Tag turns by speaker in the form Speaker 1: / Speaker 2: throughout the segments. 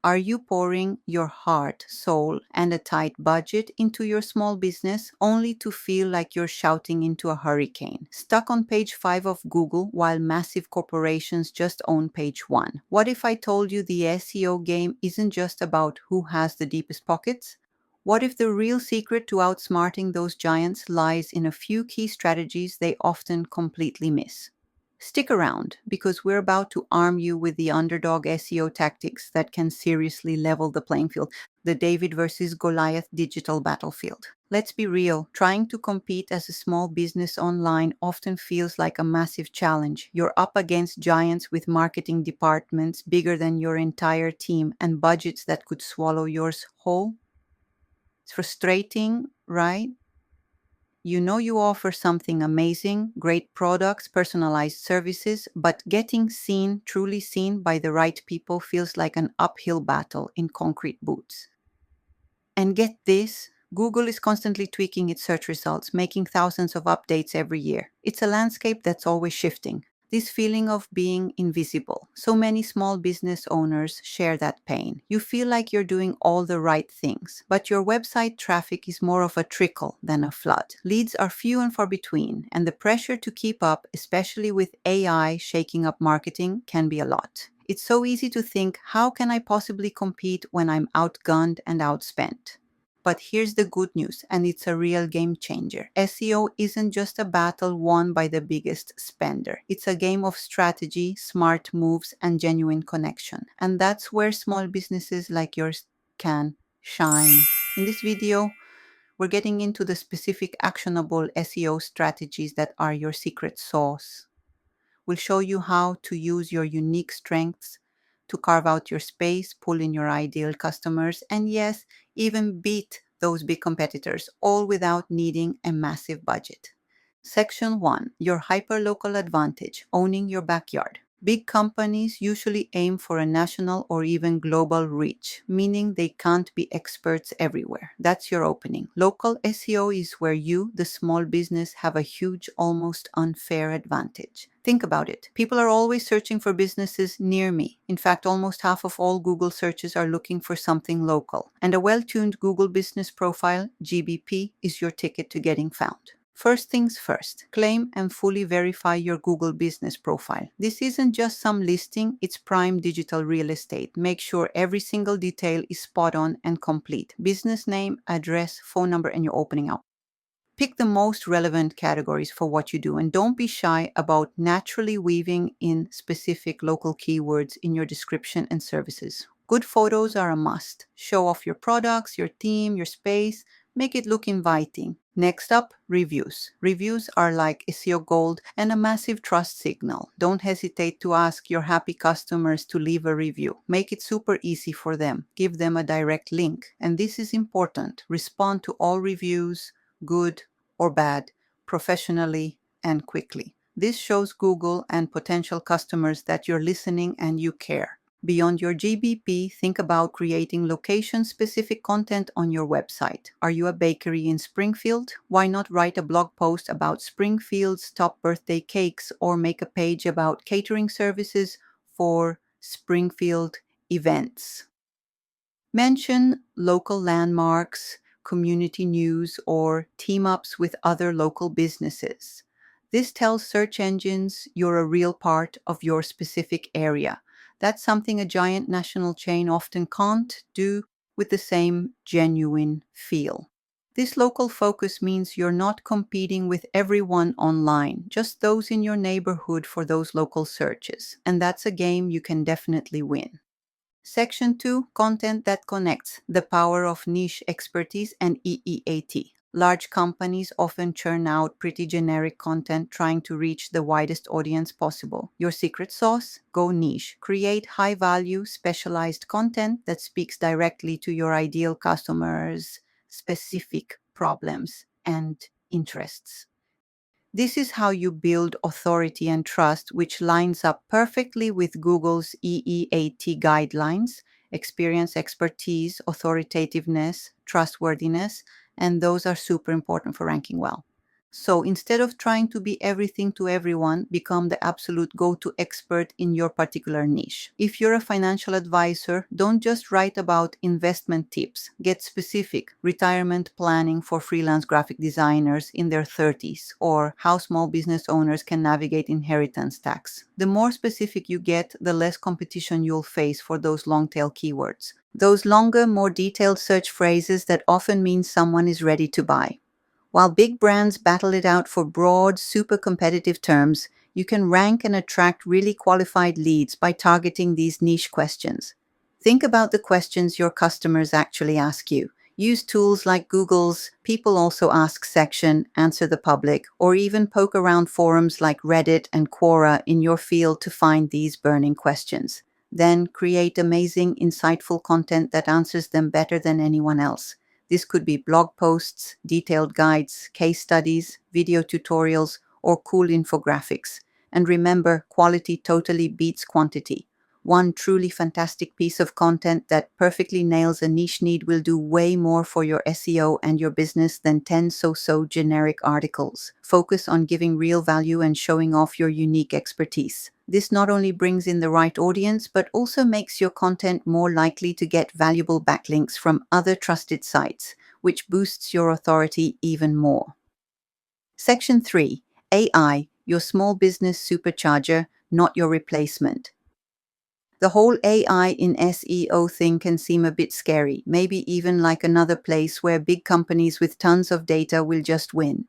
Speaker 1: Are you pouring your heart, soul, and a tight budget into your small business only to feel like you're shouting into a hurricane, stuck on page 5 of Google while massive corporations just own page 1? What if I told you the SEO game isn't just about who has the deepest pockets? What if the real secret to outsmarting those giants lies in a few key strategies they often completely miss? Stick around, because we're about to arm you with the underdog SEO tactics that can seriously level the playing field, the David versus Goliath digital battlefield. Let's be real, trying to compete as a small business online often feels like a massive challenge. You're up against giants with marketing departments bigger than your entire team and budgets that could swallow yours whole. It's frustrating, right? You know you offer something amazing, great products, personalized services, but getting seen, truly seen by the right people feels like an uphill battle in concrete boots. And get this, Google is constantly tweaking its search results, making thousands of updates every year. It's a landscape that's always shifting. This feeling of being invisible. So many small business owners share that pain. You feel like you're doing all the right things, but your website traffic is more of a trickle than a flood. Leads are few and far between, and the pressure to keep up, especially with AI shaking up marketing, can be a lot. It's so easy to think, how can I possibly compete when I'm outgunned and outspent? But here's the good news, and it's a real game changer. SEO isn't just a battle won by the biggest spender. It's a game of strategy, smart moves, and genuine connection. And that's where small businesses like yours can shine. In this video, we're getting into the specific actionable SEO strategies that are your secret sauce. We'll show you how to use your unique strengths to carve out your space, pull in your ideal customers, and yes, even beat those big competitors, all without needing a massive budget. Section 1. Your hyperlocal advantage, owning your backyard. Big companies usually aim for a national or even global reach, meaning they can't be experts everywhere. That's your opening. Local SEO is where you, the small business, have a huge, almost unfair advantage. Think about it. People are always searching for businesses near me. In fact, almost half of all Google searches are looking for something local. And a well-tuned Google Business Profile, GBP, is your ticket to getting found. First things first, claim and fully verify your Google Business Profile. This isn't just some listing, it's prime digital real estate. Make sure every single detail is spot on and complete. Business name, address, phone number, and your opening hours. Pick the most relevant categories for what you do, and don't be shy about naturally weaving in specific local keywords in your description and services. Good photos are a must. Show off your products, your team, your space. Make it look inviting. Next up, reviews. Reviews are like SEO gold and a massive trust signal. Don't hesitate to ask your happy customers to leave a review. Make it super easy for them. Give them a direct link. And this is important. Respond to all reviews, good or bad, professionally and quickly. This shows Google and potential customers that you're listening and you care. Beyond your GBP, think about creating location-specific content on your website. Are you a bakery in Springfield? Why not write a blog post about Springfield's top birthday cakes, or make a page about catering services for Springfield events? Mention local landmarks, community news, or team-ups with other local businesses. This tells search engines you're a real part of your specific area. That's something a giant national chain often can't do with the same genuine feel. This local focus means you're not competing with everyone online, just those in your neighborhood for those local searches. And that's a game you can definitely win. Section 2, content that connects, the power of niche expertise and EEAT. Large companies often churn out pretty generic content trying to reach the widest audience possible. Your secret sauce? Go niche. Create high-value, specialized content that speaks directly to your ideal customers' specific problems and interests. This is how you build authority and trust, which lines up perfectly with Google's EEAT guidelines: experience, expertise, authoritativeness, trustworthiness, and those are super important for ranking well. So instead of trying to be everything to everyone, become the absolute go-to expert in your particular niche. If you're a financial advisor, don't just write about investment tips. Get specific. Retirement planning for freelance graphic designers in their 30s, or how small business owners can navigate inheritance tax. The more specific you get, the less competition you'll face for those long-tail keywords. Those longer, more detailed search phrases that often mean someone is ready to buy. While big brands battle it out for broad, super competitive terms, you can rank and attract really qualified leads by targeting these niche questions. Think about the questions your customers actually ask you. Use tools like Google's People Also Ask section, Answer the Public, or even poke around forums like Reddit and Quora in your field to find these burning questions. Then create amazing, insightful content that answers them better than anyone else. This could be blog posts, detailed guides, case studies, video tutorials, or cool infographics. And remember, quality totally beats quantity. One truly fantastic piece of content that perfectly nails a niche need will do way more for your SEO and your business than 10 so-so generic articles. Focus on giving real value and showing off your unique expertise. This not only brings in the right audience, but also makes your content more likely to get valuable backlinks from other trusted sites, which boosts your authority even more. Section 3. AI, your small business supercharger, not your replacement. The whole AI in SEO thing can seem a bit scary, maybe even like another place where big companies with tons of data will just win.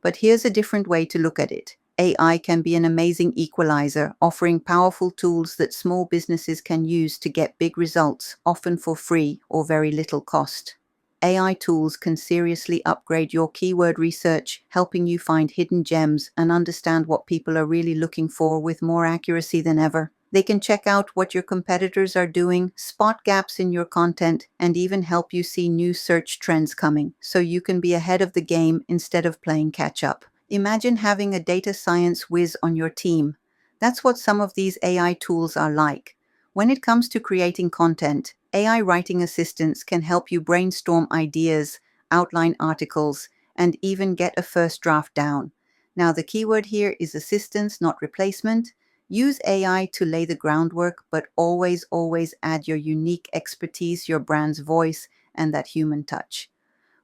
Speaker 1: But here's a different way to look at it. AI can be an amazing equalizer, offering powerful tools that small businesses can use to get big results, often for free or very little cost. AI tools can seriously upgrade your keyword research, helping you find hidden gems and understand what people are really looking for with more accuracy than ever. They can check out what your competitors are doing, spot gaps in your content, and even help you see new search trends coming, so you can be ahead of the game instead of playing catch up. Imagine having a data science whiz on your team. That's what some of these AI tools are like. When it comes to creating content, AI writing assistants can help you brainstorm ideas, outline articles, and even get a first draft down. Now, the keyword here is assistance, not replacement. Use AI to lay the groundwork, but always add your unique expertise, your brand's voice, and that human touch.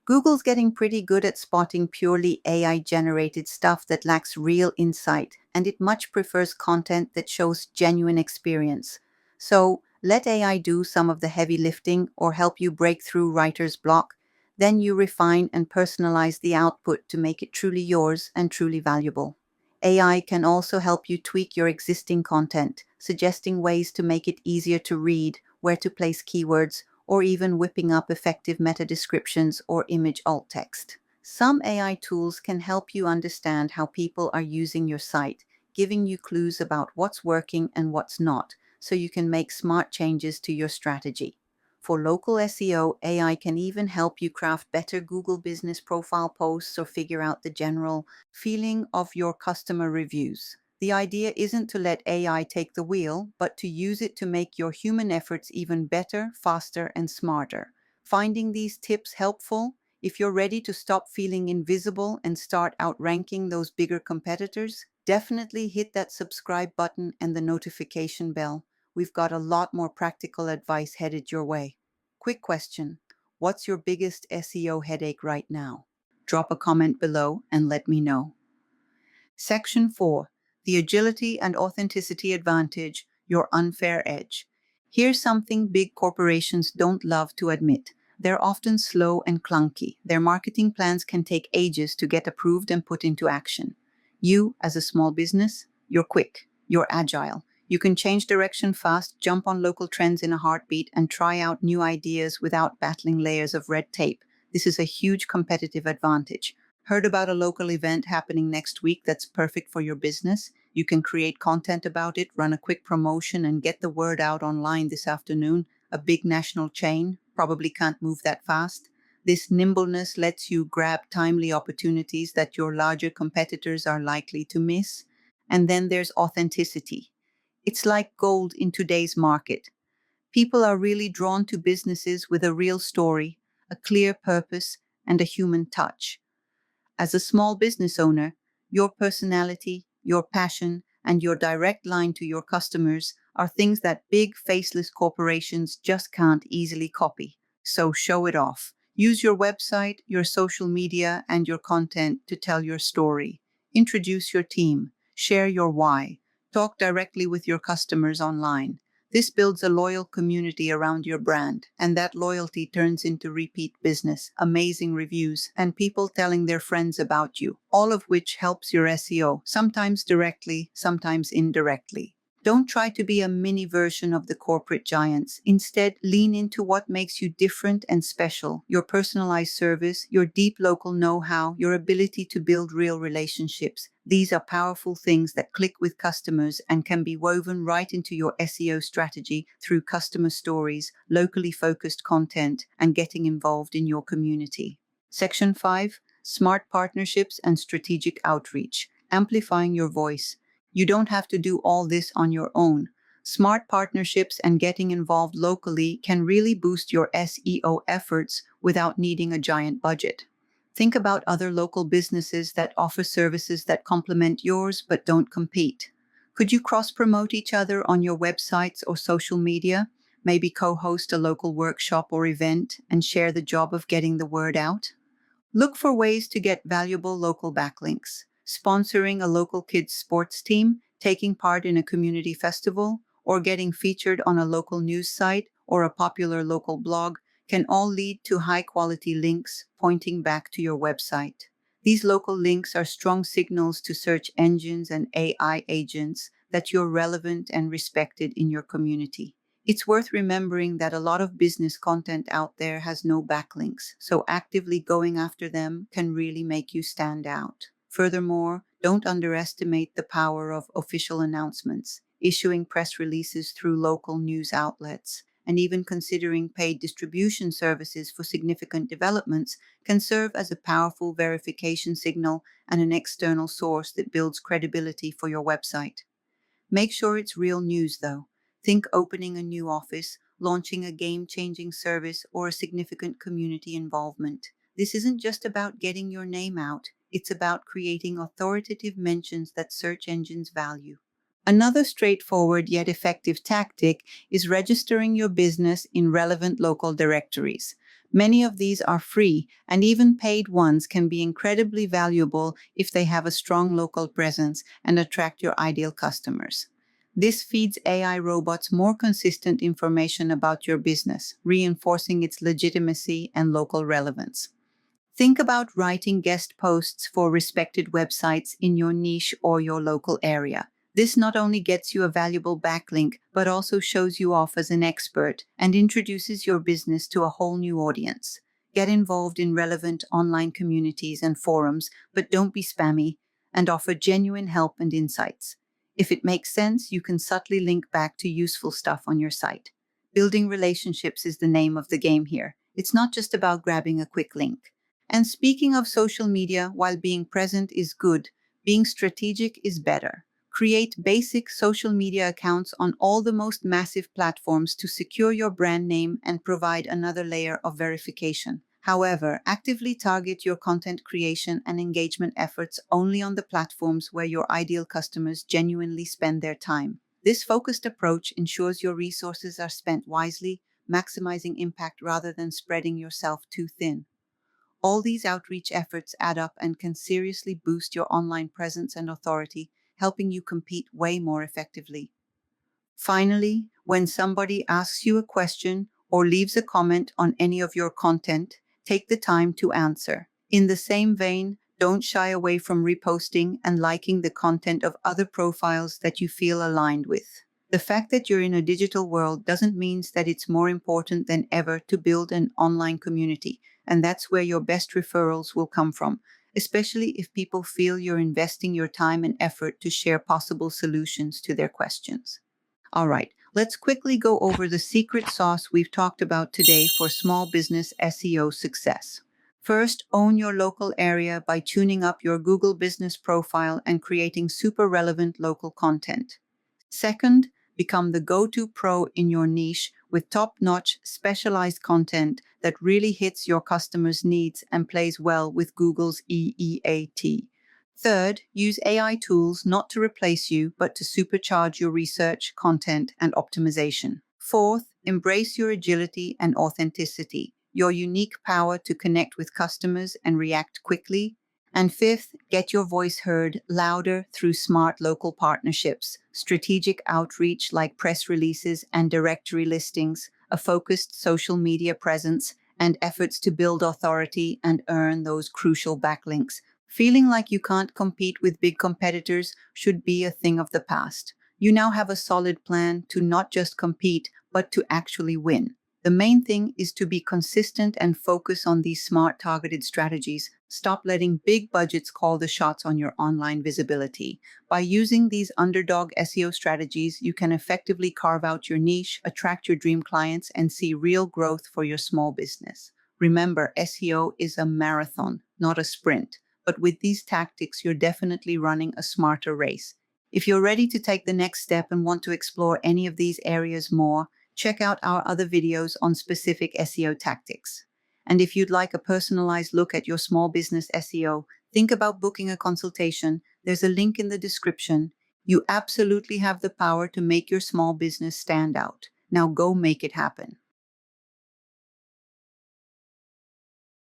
Speaker 1: Google's getting pretty good at spotting purely AI-generated stuff that lacks real insight, and it much prefers content that shows genuine experience. So, let AI do some of the heavy lifting or help you break through writer's block. Then you refine and personalize the output to make it truly yours and truly valuable. AI can also help you tweak your existing content, suggesting ways to make it easier to read, where to place keywords, or even whipping up effective meta descriptions or image alt text. Some AI tools can help you understand how people are using your site, giving you clues about what's working and what's not, so you can make smart changes to your strategy. For local SEO, AI can even help you craft better Google Business Profile posts or figure out the general feeling of your customer reviews. The idea isn't to let AI take the wheel, but to use it to make your human efforts even better, faster, and smarter. Finding these tips helpful? If you're ready to stop feeling invisible and start outranking those bigger competitors, definitely hit that subscribe button and the notification bell. We've got a lot more practical advice headed your way. Quick question. What's your biggest SEO headache right now? Drop a comment below and let me know. Section 4. The Agility and Authenticity Advantage, Your Unfair Edge. Here's something big corporations don't love to admit. They're often slow and clunky. Their marketing plans can take ages to get approved and put into action. You, as a small business, you're quick, you're agile. You can change direction fast, jump on local trends in a heartbeat, and try out new ideas without battling layers of red tape. This is a huge competitive advantage. Heard about a local event happening next week that's perfect for your business? You can create content about it, run a quick promotion, and get the word out online this afternoon. A big national chain probably can't move that fast. This nimbleness lets you grab timely opportunities that your larger competitors are likely to miss. And then there's authenticity. It's like gold in today's market. People are really drawn to businesses with a real story, a clear purpose, and a human touch. As a small business owner, your personality, your passion, and your direct line to your customers are things that big, faceless corporations just can't easily copy. So show it off. Use your website, your social media, and your content to tell your story. Introduce your team. Share your why. Talk directly with your customers online. This builds a loyal community around your brand, and that loyalty turns into repeat business, amazing reviews, and people telling their friends about you, all of which helps your SEO, sometimes directly, sometimes indirectly. Don't try to be a mini version of the corporate giants. Instead, lean into what makes you different and special: your personalized service, your deep local know-how, your ability to build real relationships. These are powerful things that click with customers and can be woven right into your SEO strategy through customer stories, locally focused content, and getting involved in your community. Section 5: Smart Partnerships and Strategic Outreach. Amplifying your voice. You don't have to do all this on your own. Smart partnerships and getting involved locally can really boost your SEO efforts without needing a giant budget. Think about other local businesses that offer services that complement yours but don't compete. Could you cross-promote each other on your websites or social media? Maybe co-host a local workshop or event and share the job of getting the word out? Look for ways to get valuable local backlinks. Sponsoring a local kids' sports team, taking part in a community festival, or getting featured on a local news site or a popular local blog can all lead to high-quality links pointing back to your website. These local links are strong signals to search engines and AI agents that you're relevant and respected in your community. It's worth remembering that a lot of business content out there has no backlinks, so actively going after them can really make you stand out. Furthermore, don't underestimate the power of official announcements, issuing press releases through local news outlets, and even considering paid distribution services for significant developments can serve as a powerful verification signal and an external source that builds credibility for your website. Make sure it's real news, though. Think opening a new office, launching a game-changing service, or a significant community involvement. This isn't just about getting your name out, it's about creating authoritative mentions that search engines value. Another straightforward yet effective tactic is registering your business in relevant local directories. Many of these are free, and even paid ones can be incredibly valuable if they have a strong local presence and attract your ideal customers. This feeds AI robots more consistent information about your business, reinforcing its legitimacy and local relevance. Think about writing guest posts for respected websites in your niche or your local area. This not only gets you a valuable backlink, but also shows you off as an expert and introduces your business to a whole new audience. Get involved in relevant online communities and forums, but don't be spammy, and offer genuine help and insights. If it makes sense, you can subtly link back to useful stuff on your site. Building relationships is the name of the game here. It's not just about grabbing a quick link. And speaking of social media, while being present is good, being strategic is better. Create basic social media accounts on all the most massive platforms to secure your brand name and provide another layer of verification. However, actively target your content creation and engagement efforts only on the platforms where your ideal customers genuinely spend their time. This focused approach ensures your resources are spent wisely, maximizing impact rather than spreading yourself too thin. All these outreach efforts add up and can seriously boost your online presence and authority, helping you compete way more effectively. Finally, when somebody asks you a question or leaves a comment on any of your content, take the time to answer. In the same vein, don't shy away from reposting and liking the content of other profiles that you feel aligned with. The fact that you're in a digital world doesn't mean that it's more important than ever to build an online community, and that's where your best referrals will come from, especially if people feel you're investing your time and effort to share possible solutions to their questions. All right, let's quickly go over the secret sauce we've talked about today for small business SEO success. First, own your local area by tuning up your Google business profile and creating super relevant local content. Second, become the go-to pro in your niche with top-notch specialized content that really hits your customers' needs and plays well with Google's EEAT. Third, use AI tools not to replace you, but to supercharge your research, content, and optimization. Fourth, embrace your agility and authenticity, your unique power to connect with customers and react quickly. And fifth, get your voice heard louder through smart local partnerships, strategic outreach like press releases and directory listings, a focused social media presence, and efforts to build authority and earn those crucial backlinks. Feeling like you can't compete with big competitors should be a thing of the past. You now have a solid plan to not just compete, but to actually win. The main thing is to be consistent and focus on these smart targeted strategies. Stop letting big budgets call the shots on your online visibility. By using these underdog SEO strategies, you can effectively carve out your niche, attract your dream clients, and see real growth for your small business. Remember, SEO is a marathon, not a sprint. But with these tactics, you're definitely running a smarter race. If you're ready to take the next step and want to explore any of these areas more, check out our other videos on specific SEO tactics. And if you'd like a personalized look at your small business SEO, think about booking a consultation. There's a link in the description. You absolutely have the power to make your small business stand out. Now go make it happen.